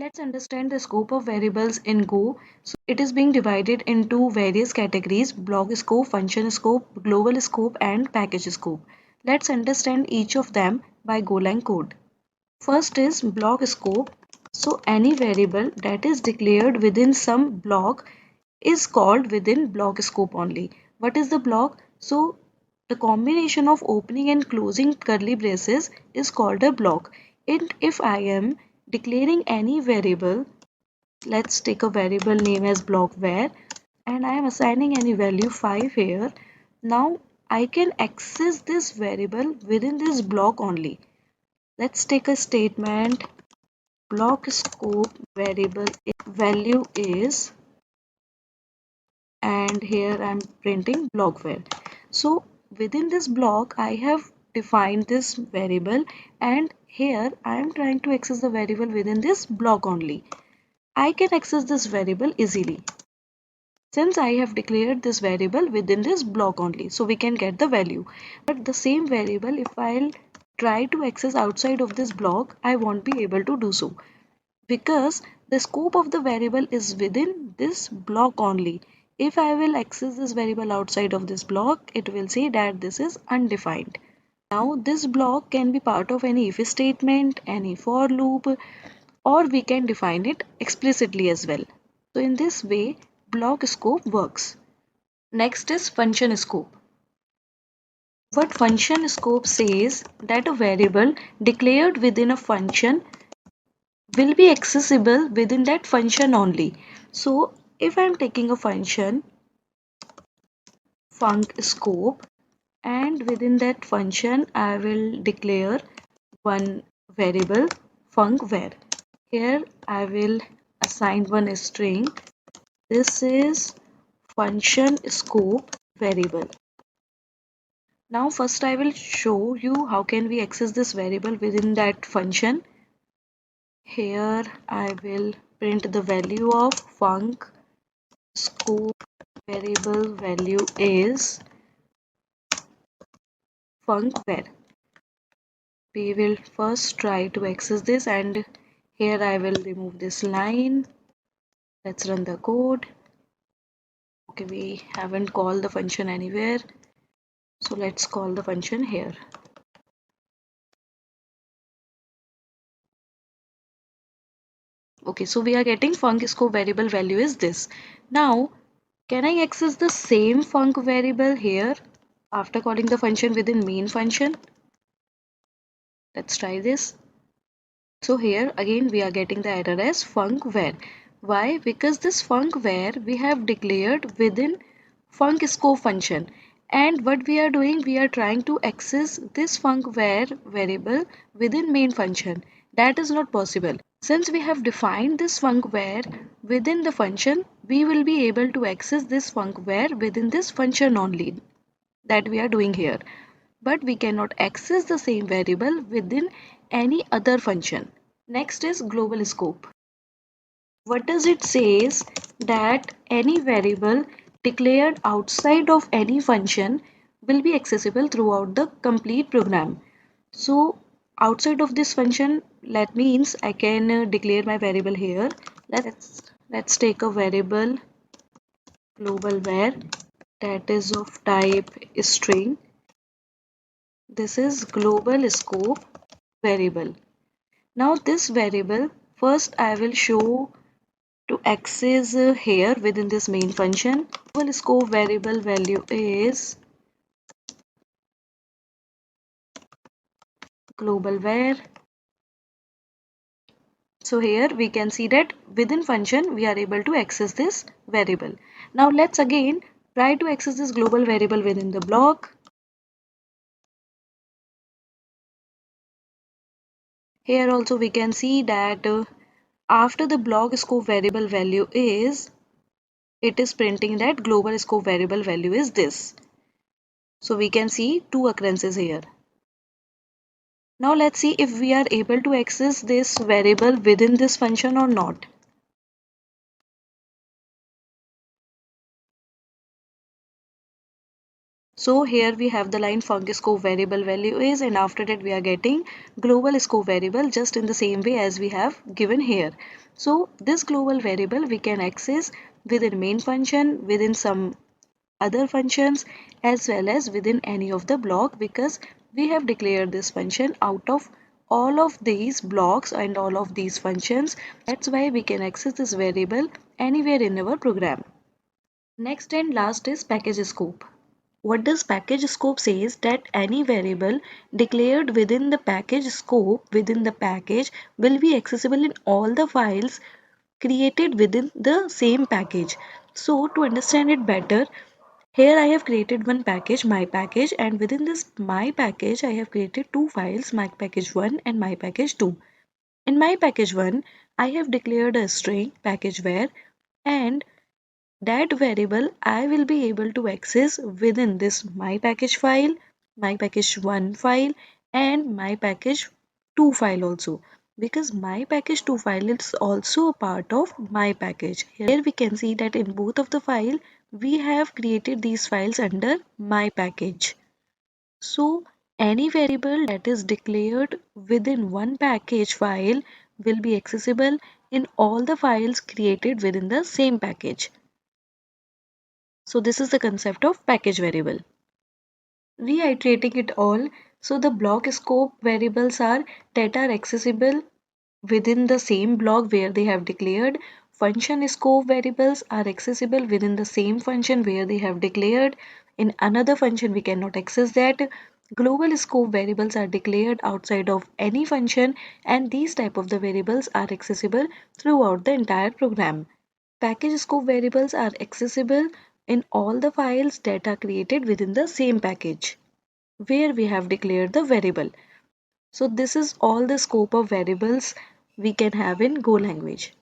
Let's understand the scope of variables in Go. So it is being divided into various categories: block scope, function scope, global scope, and package scope. Let's understand each of them by GoLang code. First is block scope. So any variable that is declared within some block is called within block scope only. What is the block? So the combination of opening and closing curly braces is called a block. And if I am declaring any variable, let's take a variable name as block var, and I am assigning any value 5 here. Now I can access this variable within this block only. Let's take a statement: block scope variable value is, and here I'm printing block var. So within this block I have defined this variable, and here I am trying to access the variable within this block only. I can access this variable easily since I have declared this variable within this block only, so we can get the value. But the same variable, if I'll try to access outside of this block, I won't be able to do so, because the scope of the variable is within this block only. If I will access this variable outside of this block, it will say that this is undefined. Now this block can be part of any if statement, any for loop, or we can define it explicitly as well. So in this way, block scope works. Next is function scope. What function scope says that a variable declared within a function will be accessible within that function only. So if I am taking a function func scope, and within that function I will declare one variable func var. Here I will assign one string. This is function scope variable. Now first I will show you how can we access this variable within that function. Here I will print the value of func scope variable value is func var. We will first try to access this, and here I will remove this line. Let's run the code. Okay, we haven't called the function anywhere, so let's call the function here. Okay, so we are getting func scope variable value is this. Now can I access the same func variable here after calling the function within main function? Let's try this. So here again we are getting the error as func var. Why? Because this func var we have declared within func scope function, and what we are doing, we are trying to access this func var variable within main function. That is not possible. Since we have defined this func var within the function, we will be able to access this func var within this function only, that we are doing here. But we cannot access the same variable within any other function. Next is global scope. What does it says? That any variable declared outside of any function will be accessible throughout the complete program. So outside of this function, that means I can declare my variable here. Let's take a variable global var that is of type string. This is global scope variable. Now this variable, first I will show to access here within this main function. Global scope variable value is global var. So here we can see that within function we are able to access this variable. Now let's again try to access this global variable within the block. Here also we can see that after the block scope variable value is, it is printing that global scope variable value is this. So we can see two occurrences here. Now let's see if we are able to access this variable within this function or not. So here we have the line func scope variable value is, and after that we are getting global scope variable just in the same way as we have given here. So this global variable we can access within main function, within some other functions, as well as within any of the block, because we have declared this function out of all of these blocks and all of these functions. That's why we can access this variable anywhere in our program. Next and last is package scope. What does package scope says that any variable declared within the package scope within the package will be accessible in all the files created within the same package. So to understand it better, here I have created one package, my package, and within this my package I have created two files, my package 1 and my package 2. In my package 1 I have declared a string package var, and that variable I will be able to access within this my package file, my package 1 file, and my package 2 file also, because my package 2 file is also a part of my package. Here we can see that in both of the file we have created these files under my package. So any variable that is declared within one package file will be accessible in all the files created within the same package. So this is the concept of package variable. Reiterating it all, so the block scope variables are that are accessible within the same block where they have declared. Function scope variables are accessible within the same function where they have declared. In another function we cannot access that. Global scope variables are declared outside of any function, and these type of the variables are accessible throughout the entire program. Package scope variables are accessible in all the files that are created within the same package where we have declared the variable. So this is all the scope of variables we can have in Go language.